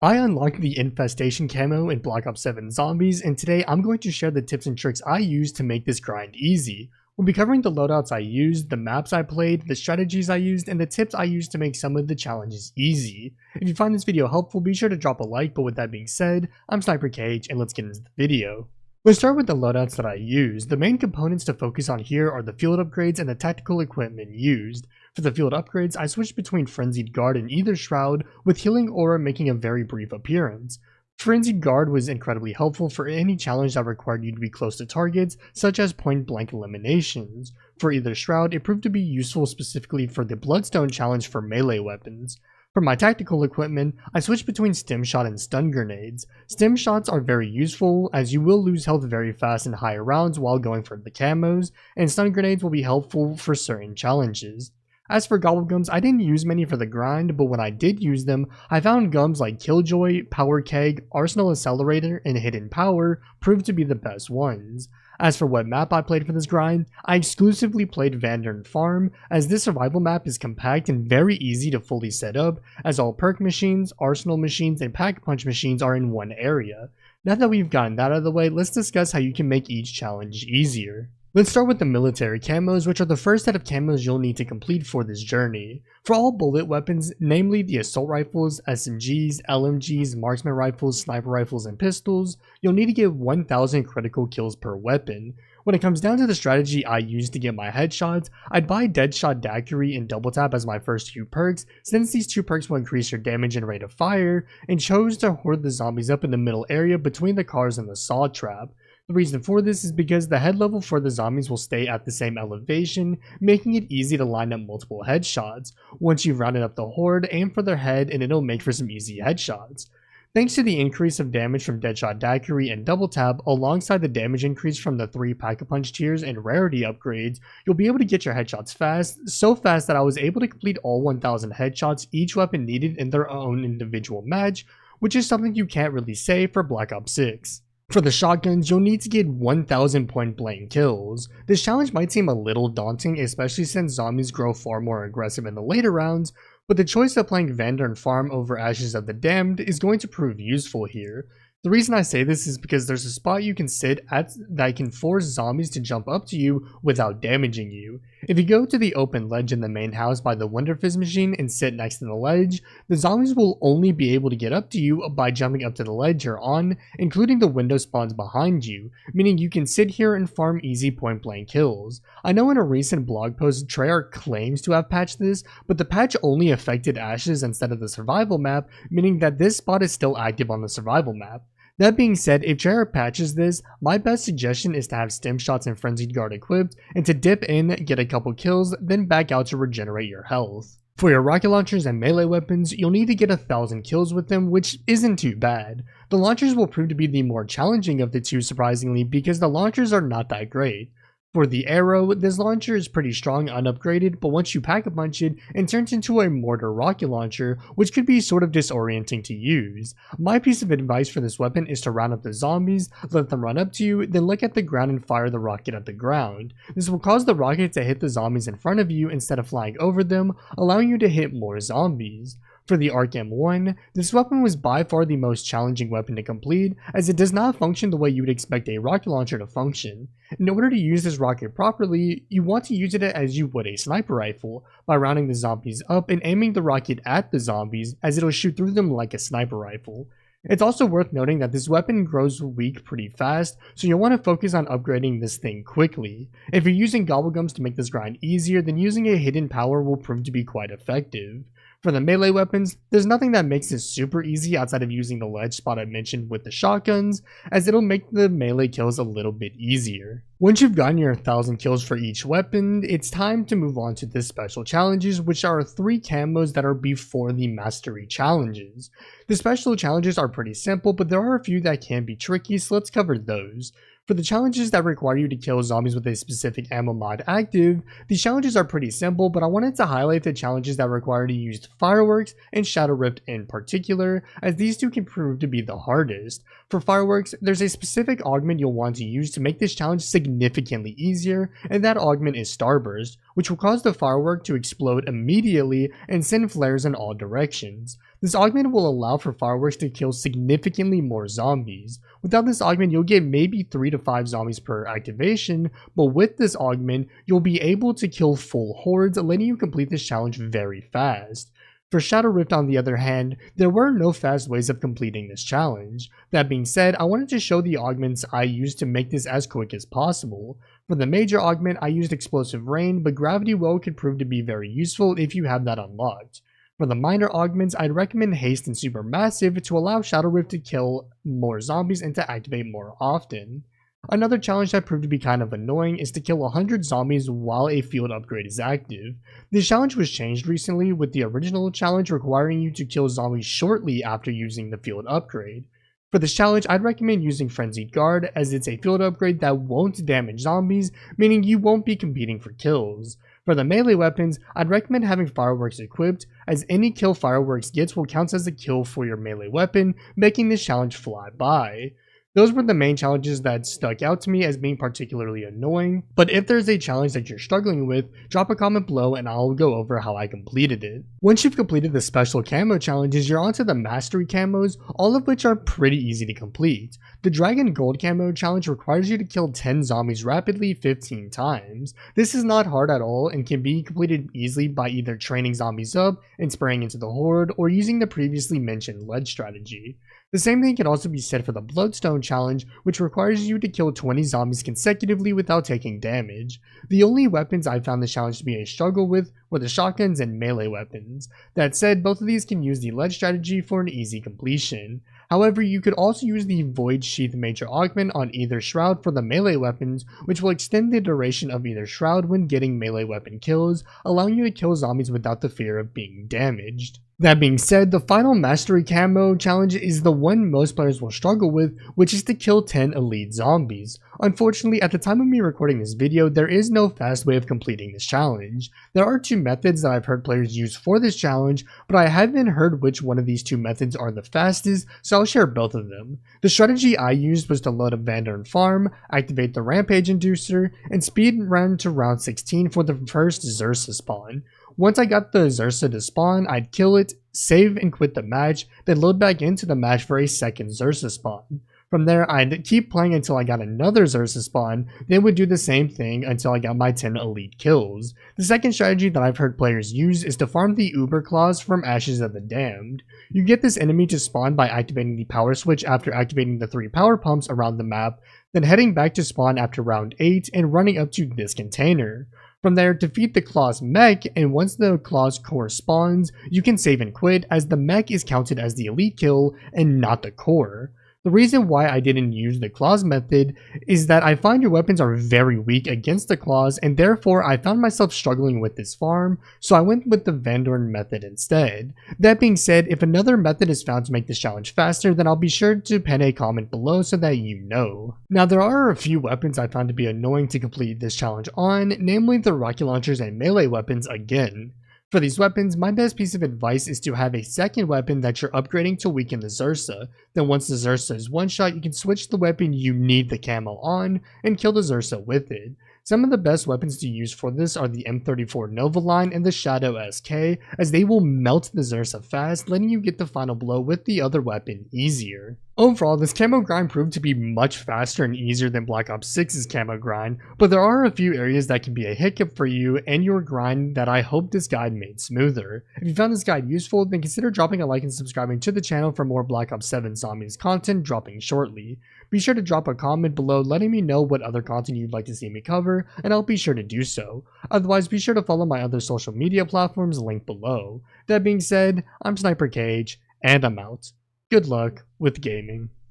I unlocked the Infestation Camo in Black Ops 7 Zombies, and today I'm going to share the tips and tricks I used to make this grind easy. We'll be covering the loadouts I used, the maps I played, the strategies I used, and the tips I used to make some of the challenges easy. If you find this video helpful, be sure to drop a like, but with that being said, I'm SniperKH and let's get into the video. Let's start with the loadouts that I used. The main components to focus on here are the field upgrades and the tactical equipment used. For the field upgrades, I switched between Frenzied Guard and either Shroud, with Healing Aura making a very brief appearance. Frenzied Guard was incredibly helpful for any challenge that required you to be close to targets, such as point-blank eliminations. For either Shroud, it proved to be useful specifically for the Bloodstone challenge for melee weapons. For my tactical equipment, I switched between Stim Shot and Stun Grenades. Stim Shots are very useful, as you will lose health very fast in higher rounds while going for the camos, and Stun Grenades will be helpful for certain challenges. As for Gobble Gums, I didn't use many for the grind, but when I did use them, I found gums like Killjoy, Power Keg, Arsenal Accelerator, and Hidden Power proved to be the best ones. As for what map I played for this grind, I exclusively played Vandern Farm, as this survival map is compact and very easy to fully set up, as all perk machines, arsenal machines, and pack-punch machines are in one area. Now that we've gotten that out of the way, let's discuss how you can make each challenge easier. Let's start with the military camos, which are the first set of camos you'll need to complete for this journey. For all bullet weapons, namely the assault rifles, SMGs, LMGs, marksman rifles, sniper rifles, and pistols, you'll need to get 1000 critical kills per weapon. When it comes down to the strategy I used to get my headshots, I'd buy Deadshot Daiquiri and Double Tap as my first two perks, since these two perks will increase your damage and rate of fire, and chose to hoard the zombies up in the middle area between the cars and the saw trap. The reason for this is because the head level for the zombies will stay at the same elevation, making it easy to line up multiple headshots. Once you've rounded up the horde, aim for their head and it'll make for some easy headshots. Thanks to the increase of damage from Deadshot Daiquiri and Double Tap, alongside the damage increase from the 3 Pack-a-Punch tiers and rarity upgrades, you'll be able to get your headshots fast, so fast that I was able to complete all 1000 headshots each weapon needed in their own individual match, which is something you can't really say for Black Ops 6. For the shotguns, you'll need to get 1000 point-blank kills. This challenge might seem a little daunting, especially since zombies grow far more aggressive in the later rounds, but the choice of playing Vandern Farm over Ashes of the Damned is going to prove useful here. The reason I say this is because there's a spot you can sit at that can force zombies to jump up to you without damaging you. If you go to the open ledge in the main house by the Wonder Fizz machine and sit next to the ledge, the zombies will only be able to get up to you by jumping up to the ledge you're on, including the window spawns behind you, meaning you can sit here and farm easy point blank kills. I know in a recent blog post Treyarch claims to have patched this, but the patch only affected Ashes instead of the survival map, meaning that this spot is still active on the survival map. That being said, if Treyarch patches this, my best suggestion is to have Stim Shots and Frenzied Guard equipped, and to dip in, get a couple kills, then back out to regenerate your health. For your rocket launchers and melee weapons, you'll need to get 1000 kills with them, which isn't too bad. The launchers will prove to be the more challenging of the two surprisingly, because the launchers are not that great. For the arrow, this launcher is pretty strong unupgraded, but once you pack-a-punch it, it turns into a mortar rocket launcher, which could be sort of disorienting to use. My piece of advice for this weapon is to round up the zombies, let them run up to you, then look at the ground and fire the rocket at the ground. This will cause the rocket to hit the zombies in front of you instead of flying over them, allowing you to hit more zombies. For the ARC M1, this weapon was by far the most challenging weapon to complete, as it does not function the way you would expect a rocket launcher to function. In order to use this rocket properly, you want to use it as you would a sniper rifle, by rounding the zombies up and aiming the rocket at the zombies, as it'll shoot through them like a sniper rifle. It's also worth noting that this weapon grows weak pretty fast, so you'll want to focus on upgrading this thing quickly. If you're using Gobblegums to make this grind easier, then using a hidden power will prove to be quite effective. For the melee weapons, there's nothing that makes this super easy outside of using the ledge spot I mentioned with the shotguns, as it'll make the melee kills a little bit easier. Once you've gotten your 1000 kills for each weapon, it's time to move on to the special challenges, which are 3 camos that are before the mastery challenges. The special challenges are pretty simple, but there are a few that can be tricky, so let's cover those. For the challenges that require you to kill zombies with a specific ammo mod active, these challenges are pretty simple, but I wanted to highlight the challenges that require you to use Fireworks and Shadow Rift in particular, as these two can prove to be the hardest. For Fireworks, there's a specific augment you'll want to use to make this challenge significantly easier, and that augment is Starburst. which will cause the firework to explode immediately and send flares in all directions. This augment will allow for fireworks to kill significantly more zombies. Without this augment, you'll get maybe 3 to 5 zombies per activation, but with this augment, you'll be able to kill full hordes, letting you complete this challenge very fast. For Shadow Rift, on the other hand, there were no fast ways of completing this challenge. That being said, I wanted to show the augments I used to make this as quick as possible. For the major augment, I used Explosive Rain, but Gravity Well could prove to be very useful if you have that unlocked. For the minor augments, I'd recommend Haste and Supermassive to allow Shadow Rift to kill more zombies and to activate more often. Another challenge that proved to be kind of annoying is to kill 100 zombies while a field upgrade is active. This challenge was changed recently, with the original challenge requiring you to kill zombies shortly after using the field upgrade. For this challenge, I'd recommend using Frenzied Guard, as it's a field upgrade that won't damage zombies, meaning you won't be competing for kills. For the melee weapons, I'd recommend having Fireworks equipped, as any kill Fireworks gets will count as a kill for your melee weapon, making this challenge fly by. Those were the main challenges that stuck out to me as being particularly annoying, but if there's a challenge that you're struggling with, drop a comment below and I'll go over how I completed it. Once you've completed the special camo challenges, you're onto the mastery camos, all of which are pretty easy to complete. The Dragon Gold camo challenge requires you to kill 10 zombies rapidly 15 times. This is not hard at all and can be completed easily by either training zombies up and spraying into the horde, or using the previously mentioned lead strategy. The same thing can also be said for the Bloodstone challenge, which requires you to kill 20 zombies consecutively without taking damage. The only weapons I found this challenge to be a struggle with were the shotguns and melee weapons. That said, both of these can use the lead strategy for an easy completion. However, you could also use the Void Sheath Major Augment on either Shroud for the melee weapons, which will extend the duration of either Shroud when getting melee weapon kills, allowing you to kill zombies without the fear of being damaged. That being said, the final Mastery Camo challenge is the one most players will struggle with, which is to kill 10 elite zombies. Unfortunately, at the time of me recording this video, there is no fast way of completing this challenge. There are 2 methods that I've heard players use for this challenge, but I haven't heard which one of these 2 methods are the fastest, so I'll share both of them. The strategy I used was to load up Vandarn Farm, activate the Rampage Inducer, and speed run to round 16 for the first Xursa spawn. Once I got the Xursa to spawn, I'd kill it, save and quit the match, then load back into the match for a second Xursa spawn. From there, I'd keep playing until I got another Xursa spawn, then would do the same thing until I got my 10 elite kills. The second strategy that I've heard players use is to farm the Uber Claws from Ashes of the Damned. You get this enemy to spawn by activating the power switch after activating the 3 power pumps around the map, then heading back to spawn after round 8 and running up to this container. From there, defeat the Claw's mech, and once the Claw's core spawns, you can save and quit, as the mech is counted as the elite kill and not the core. The reason why I didn't use the Claws method is that I find your weapons are very weak against the Claws, and therefore I found myself struggling with this farm, so I went with the Vandarn method instead. That being said, if another method is found to make this challenge faster, then I'll be sure to pen a comment below so that you know. Now, there are a few weapons I found to be annoying to complete this challenge on, namely the rocket launchers and melee weapons again. For these weapons, my best piece of advice is to have a second weapon that you're upgrading to weaken the Xursa. Then once the Xursa is one shot, you can switch the weapon you need the camo on and kill the Xursa with it. Some of the best weapons to use for this are the M34 Nova line and the Shadow SK, as they will melt the Xursa fast, letting you get the final blow with the other weapon easier. Overall, this camo grind proved to be much faster and easier than Black Ops 6's camo grind, but there are a few areas that can be a hiccup for you and your grind that I hope this guide made smoother. If you found this guide useful, then consider dropping a like and subscribing to the channel for more Black Ops 7 Zombies content dropping shortly. Be sure to drop a comment below letting me know what other content you'd like to see me cover, and I'll be sure to do so. Otherwise, be sure to follow my other social media platforms linked below. That being said, I'm SniperKH, and I'm out. Good luck with gaming.